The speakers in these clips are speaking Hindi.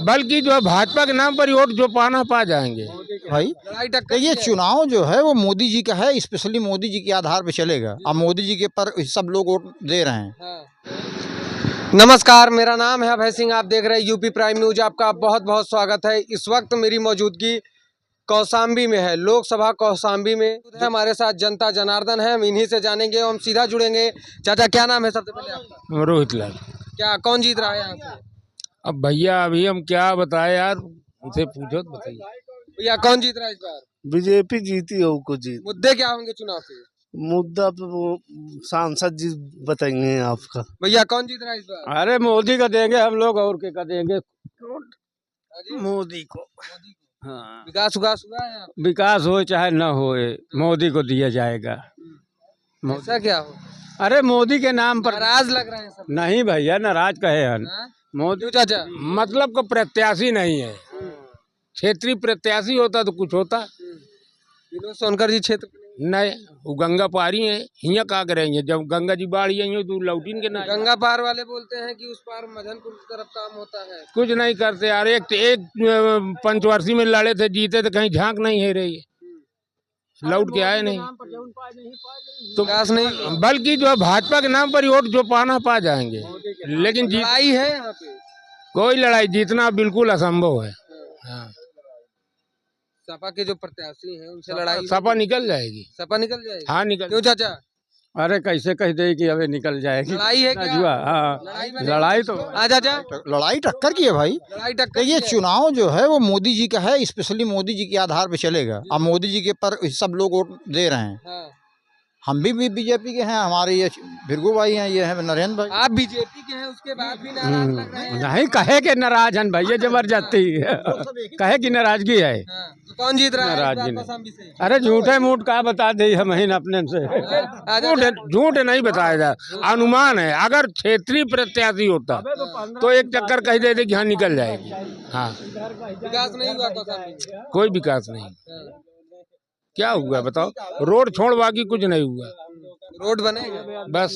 बल्कि जो है भाजपा के नाम पर वोट जो पाना पा जाएंगे भाई। तो ये चुनाव जो है वो मोदी जी का है, स्पेशली मोदी जी के आधार पे चलेगा। अब मोदी जी के पर सब लोग वोट दे रहे हैं। नमस्कार, मेरा नाम है अभय सिंह। आप देख रहे हैं यूपी प्राइम न्यूज। आपका बहुत बहुत स्वागत है। इस वक्त मेरी मौजूदगी कौशाम्बी में है, लोकसभा कौशाम्बी में। हमारे साथ जनता जनार्दन है, हम इन्हीं से जानेंगे। हम सीधा जुड़ेंगे। चाचा क्या नाम है सबसे पहले आपका? रोहित लाल। क्या कौन जीत रहा है यहाँ से? अब भैया अभी हम क्या बताए यार, उनसे पूछो तो बताइए। भैया कौन जीत रहा है इस बार? बीजेपी जीती हो को जीत। मुद्दे क्या होंगे चुनाव के? मुद्दा पे वो सांसद जी बताएंगे आपका। भैया कौन जीत रहा है इस बार? अरे मोदी का देंगे हम लोग, और क्या का देंगे? मोदी को। हाँ, विकास हुआ है यहाँ पे? विकास हो चाहे न हो, मोदी को दिया जाएगा। ऐसा क्या हो? अरे मोदी के नाम पर नाराज लग रहे हैं सब। नहीं भैया, नाराज कहे हन। हाँ? मोदी क्यों चाचा? मतलब को प्रत्याशी नहीं है। क्षेत्रीय प्रत्याशी होता तो कुछ होता। विनोद सोनकर जी क्षेत्र के नहीं, वो गंगा पारी है, हियाँ का करेंगे? जब गंगा जी बाढ़ आई तो लौटीन के ना। गंगा पार वाले बोलते हैं कि उस पार मदनपुर की तरफ काम होता है। कुछ नहीं करते यार। एक पंचवर्षीय में लड़े थे, जीते तो कहीं झांक नहीं है रही, लौट के आए नहीं। तो विकास नहीं, बल्कि जो है भाजपा के नाम पर वोट जो पाना पा जाएंगे, लेकिन जीत लड़ाई है यहाँ पे। कोई लड़ाई जीतना बिल्कुल असंभव है। हाँ, सपा के जो प्रत्याशी हैं उनसे लड़ाई, सपा निकल जाएगी। सपा निकल जाएगी। हाँ निकल। क्यों चाचा? अरे कैसे कह दे कि अबे निकल जाएगी? लड़ाई है क्या? जुआ। हाँ, लड़ाई में लड़ाई तो आ चाचा, लड़ाई टक्कर की है भाई। लड़ाई तो टक्कर ये की है। चुनाव जो है वो मोदी जी का है, स्पेशली मोदी जी के आधार पे चलेगा। अब मोदी जी के पर सब लोग वोट दे रहे हैं। हाँ। हम भी बीजेपी के हैं, हमारे ये भिरगू भाई हैं, ये हैं नरेंद्र भाई। आप बीजेपी के हैं, उसके बाद भी नाराज लग रहे हैं। नहीं कहे के नाराज हन भैया, जबरदस्ती कहे की नाराजगी है। हाँ, तो कौन जीत रहा है इस नाराजगी बार नहीं। कौशाम्बी से? अरे झूठे मूठ का बता दे हम ही अपने से। झूठ नहीं बताया जा, अनुमान है। अगर क्षेत्रीय प्रत्याशी होता तो एक चक्कर कह देते कि हाँ निकल जाएगी। हाँ, विकास नहीं हुआ कौशाम्बी में। कोई विकास नहीं। हाँ। क्या हुआ बताओ? रोड छोड़ बाकी कुछ नहीं हुआ। रोड बनेगा बस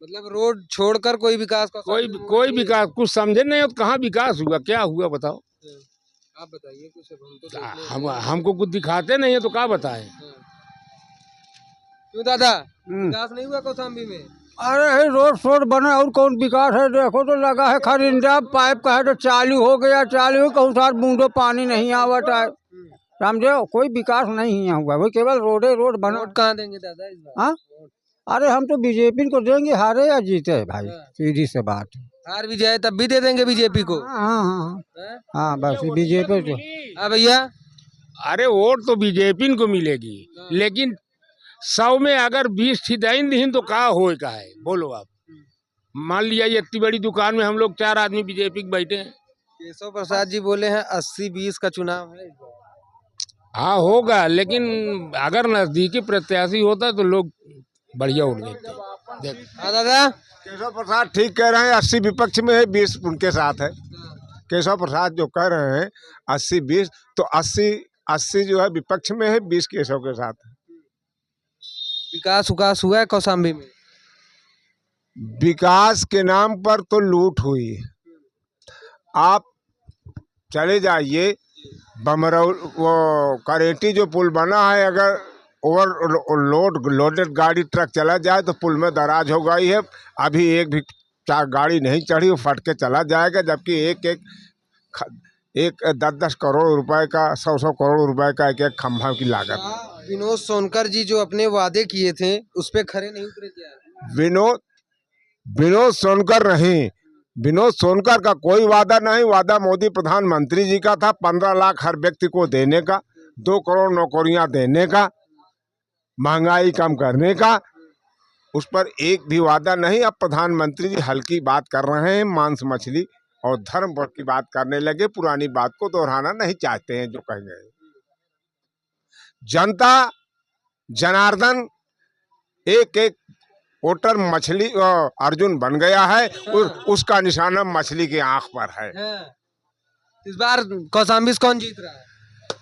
मतलब रोड छोड़कर कोई विकास का कोई विकास कुछ समझे नहीं हो तो कहाँ विकास हुआ? क्या हुआ बताओ? आप बताइए कुछ, हम तो देख रहे हैं। हमको कुछ दिखाते नहीं है तो क्या बताएं? क्यों दादा, विकास नहीं हुआ कौशाम्बी में? अरे रोड शोड बना और कौन विकास है? देखो तो लगा है खरिंदा पाइप का है तो चालू हो गया, चालू कहूँ सार बूंदो पानी नहीं आवत है। समझे, कोई विकास नहीं यहाँ हुआ, वही केवल रोड बना। वोट कहाँ देंगे दादा इस बार? हाँ, अरे हम तो बीजेपी को देंगे, हारे या जीते भाई, सीधी से बात। हार भी जाए तब भी दे देंगे बीजेपी को। हाँ हाँ हाँ हाँ, बस बीजेपी को। हाँ भैया, अरे वोट तो बीजेपी को मिलेगी, लेकिन 100 में अगर 20 थी दिन तो क्या हो का है? बोलो आप। मान लिया ये इतनी बड़ी दुकान में हम लोग 4 आदमी बीजेपी के बैठे हैं। केशव प्रसाद जी बोले हैं 80-20 का चुनाव है इस बार। हाँ होगा, लेकिन अगर नजदीकी प्रत्याशी होता तो लोग बढ़िया उठ देते। हाँ दादा, केशव प्रसाद ठीक कह रहे हैं। 80 विपक्ष में है, 20 उनके साथ है। केशव प्रसाद जो कह रहे हैं 80-20, तो 80 जो है विपक्ष में है, 20 केशव के साथ है। विकास हुआ है कौशाम्बी में? विकास के नाम पर तो लूट हुई। आप चले जाइए बमरौल, वो करेटी जो पुल बना है, अगर लोडेड गाड़ी ट्रक चला जाए तो पुल में दराज हो गई है। अभी एक भी गाड़ी नहीं चढ़ी, वो फट के चला जाएगा। जबकि एक 10-10 करोड़ रुपए का, 100-100 करोड़ रुपए का एक खंभा की लागत। विनोद सोनकर जी जो अपने वादे किए थे उस पे खरे नहीं उतरे क्या? विनोद सोनकर नहीं, विनोद सोनकर का कोई वादा नहीं। वादा मोदी प्रधानमंत्री जी का था 15 लाख हर व्यक्ति को देने का, 2 करोड़ नौकरियां देने का, महंगाई कम करने का। उस पर एक भी वादा नहीं। अब प्रधानमंत्री जी हल्की बात कर रहे हैं, मांस मछली और धर्म की बात करने लगे। पुरानी बात को दोहराना नहीं चाहते हैं जो कह गए। जनता जनार्दन एक वोटर मछली अर्जुन बन गया है। उसका निशाना मछली की आंख पर है। इस बार कौशाम्बी से कौन जीत रहा है?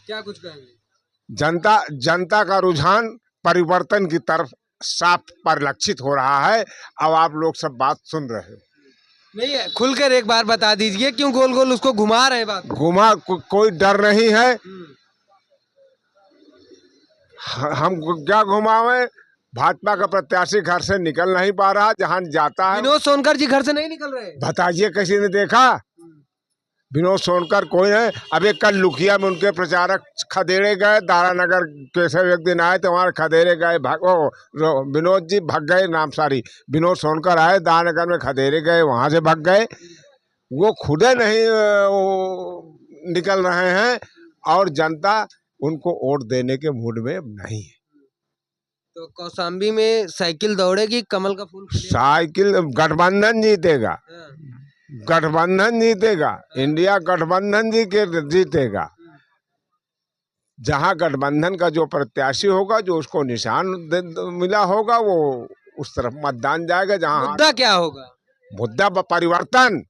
क्या कुछ कहेंगे? जनता का रुझान परिवर्तन की तरफ साफ परिलक्षित हो रहा है। अब आप लोग सब बात सुन रहे हो। नहीं खुल कर एक बार बता दीजिए क्यों गोल गोल उसको घुमा रहे हैं बात। कोई डर नहीं है। हम क्या घुमावे, भाजपा का प्रत्याशी घर से निकल नहीं पा रहा, जहां जाता है। विनोद सोनकर जी घर से नहीं निकल रहे। बताइए किसी ने देखा? विनोद सोनकर कोई नहीं। अब एक कल लुकिया में उनके प्रचारक खदेड़े गए, दारानगर कैसे एक दिन आए तो वहाँ खदेड़े गए, विनोद जी भाग गए, नाम सारी विनोद सोनकर आए, दारानगर में खदेड़े गए, वहाँ से भाग गए। वो खुदे नहीं निकल रहे हैं और जनता उनको वोट देने के मूड में नहीं है। तो कौशाम्बी में साइकिल दौड़ेगी, कमल का फूल खिलेगा? साइकिल गठबंधन जीतेगा, गठबंधन जीतेगा, इंडिया गठबंधन जीतेगा। जहां गठबंधन का जो प्रत्याशी होगा, जो उसको निशान मिला होगा, वो उस तरफ मतदान जाएगा। जहां मुद्दा क्या होगा? मुद्दा परिवर्तन,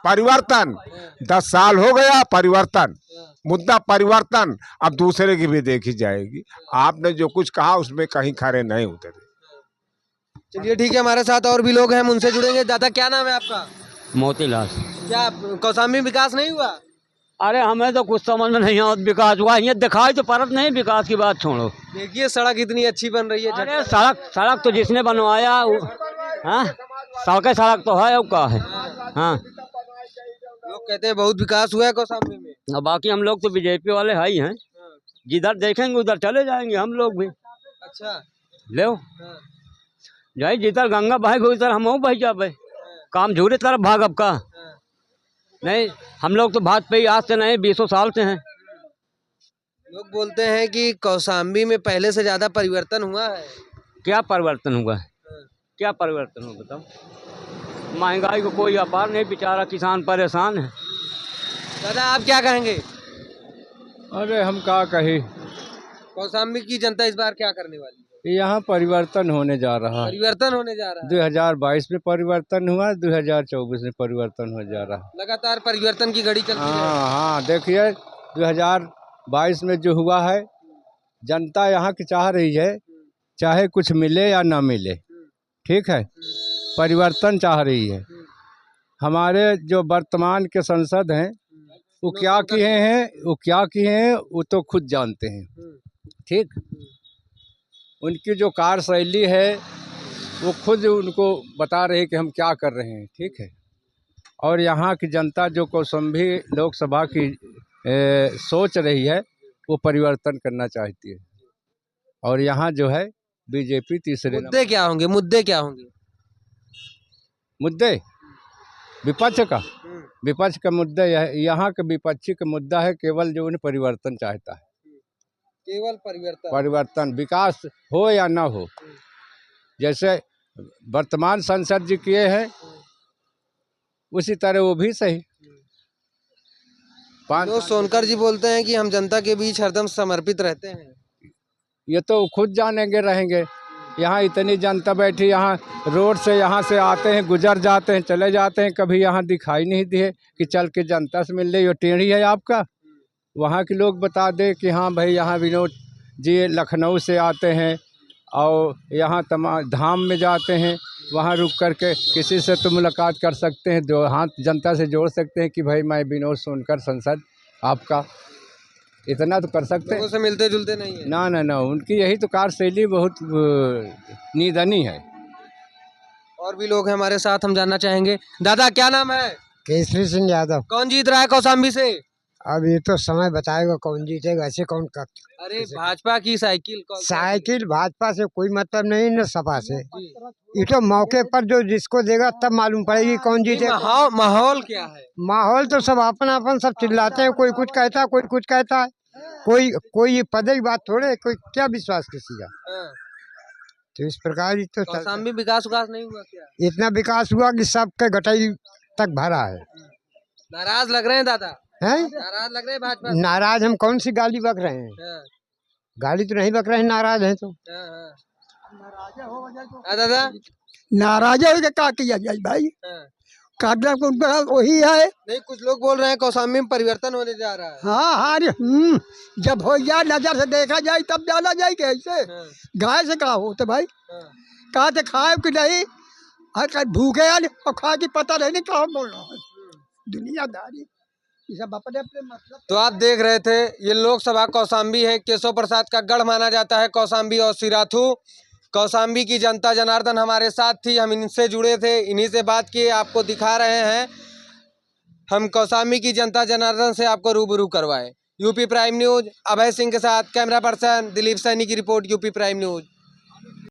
परिवर्तन 10 साल हो गया, परिवर्तन मुद्दा परिवर्तन। अब दूसरे की भी देखी जाएगी। आपने जो कुछ कहा उसमें कहीं खरे नहीं उतरे। चलिए ठीक है, हमारे साथ और भी लोग हैं, हम उनसे जुड़ेंगे। दादा क्या नाम है आपका? मोतीलाल। क्या कौशाम्बी विकास नहीं हुआ? अरे हमें तो कुछ समझ में नहीं आता, विकास हुआ ये दिखाई तो परत नहीं, विकास की बात छोड़ो। देखिए सड़क इतनी अच्छी बन रही है। अरे सड़क तो जिसने बनवाया, हाँ सड़क तो है, अब क्या है। हाँ लोग कहते हैं बहुत विकास हुआ है कौशाम्बी में। बाकी हम लोग तो बीजेपी वाले है ही हैं, जिधर देखेंगे उधर चले जाएंगे हम लोग भी। अच्छा ले जाए जिधर गंगा बहेगी उधर हम बह जाए, काम झूरे तरफ भागब का नहीं। हम लोग तो भाजपा ही आज से नहीं 20 साल से हैं। लोग बोलते हैं कि कौशाम्बी में पहले से ज्यादा परिवर्तन हुआ है। क्या परिवर्तन हुआ है? क्या परिवर्तन हुआ बताओ? महंगाई को कोई अपार नहीं, बेचारा किसान परेशान है। दादा आप क्या कहेंगे? अरे हम क्या कहे, कौशाम्बी की जनता इस बार क्या करने वाली है? यहाँ परिवर्तन होने जा रहा है। परिवर्तन होने जा रहा है। 2022 में परिवर्तन हुआ, 2024 में परिवर्तन हो जा रहा है। लगातार परिवर्तन की घड़ी चलती है। हाँ देखिए 2022 में जो हुआ है, जनता यहाँ की चाह रही है, चाहे कुछ मिले या ना मिले, ठीक है, परिवर्तन चाह रही है। हमारे जो वर्तमान के सांसद हैं वो क्या किए हैं वो तो खुद जानते हैं, ठीक। उनकी जो कार्यशैली है वो खुद उनको बता रहे कि हम क्या कर रहे हैं, ठीक है। और यहाँ की जनता जो कौशाम्बी लोकसभा की सोच रही है वो परिवर्तन करना चाहती है। और यहाँ जो है बीजेपी तीसरे। मुद्दे क्या होंगे? मुद्दे क्या होंगे? मुद्दे विपक्ष का मुद्दा यहाँ के विपक्षी का मुद्दा है केवल जो उन्हें परिवर्तन चाहता है। केवल परिवर्तन, विकास हो या ना हो। जैसे वर्तमान सांसद जी किए हैं उसी तरह वो भी सही। तो सोनकर जी बोलते हैं कि हम जनता के बीच हरदम समर्पित रहते हैं। ये तो खुद जानेंगे रहेंगे। यहाँ इतनी जनता बैठी, यहाँ रोड से यहाँ से आते हैं, गुजर जाते हैं, चले जाते हैं, कभी यहाँ दिखाई नहीं दिए कि चल के जनता से मिल रही हो, टेढ़ी है आपका। वहाँ के लोग बता दे कि हाँ भाई यहाँ विनोद जी लखनऊ से आते हैं और यहाँ धाम में जाते हैं, वहाँ रुक कर के किसी से तो मुलाकात कर सकते हैं, जो हाथ जनता से जोड़ सकते हैं कि भाई मैं विनोद सोनकर सांसद आपका, इतना तो कर सकते हैं। लोगों से मिलते जुलते नहीं है। ना उनकी यही तो कार्यशैली बहुत निंदनीय है। और भी लोग हैं हमारे साथ, हम जानना चाहेंगे। दादा क्या नाम है? केसरी सिंह यादव। कौन जीत रहा है कौशाम्बी से? अब ये तो समय बताएगा कौन जीतेगा, ऐसे कौन कर। अरे भाजपा की साइकिल भाजपा से कोई मतलब नहीं, न सपा से। ये तो मौके पर जो जिसको देगा तब मालूम पड़ेगी कौन जीतेगा। माहौल क्या है? माहौल तो सब अपन सब चिल्लाते हैं, कोई कुछ कहता है, कोई कुछ कहता है, कोई पद की बात थोड़े, कोई क्या विश्वास किसी का। तो इस प्रकार तो कौशाम्बी विकास नहीं हुआ क्या? इतना विकास हुआ कि सबके गटाई तक भरा है। नाराज लग रहे हैं दादा? हैं? नाराज लग रहे हैं भाजपा? नाराज हम कौन सी गाली बक रहे हैं? गाली तो नहीं बक रहे हैं, नाराज हैं तो। दादा नाराज हो गया, क्या किया जाए भाई, काटना उनका वही है। नहीं, कुछ लोग बोल रहे हैं कौशाम्बी में परिवर्तन होने जा रहा है। हाँ जब हो जाए नजर से देखा जाए तब जाना जाए। कैसे गाय से कहा हो तो भाई, कहा थे खाए कि नहीं, कहीं भूखे आने और खा के पता नहीं कहाँ बोल रहा है दुनियादारी ये सब अपने अपने मतलब। तो आप देख रहे थे ये लोकसभा कौशाम्बी है, केशव प्रसाद का गढ़ माना जाता है कौशाम्बी और सिराथू। कौशाम्बी की जनता जनार्दन हमारे साथ थी, हम इनसे जुड़े थे, इन्हीं से बात किए, आपको दिखा रहे हैं। हम कौशाम्बी की जनता जनार्दन से आपको रूबरू करवाएं। UP prime news Abhay Singh के साथ कैमरा पर्सन दिलीप सैनी की रिपोर्ट, यूपी प्राइम न्यूज।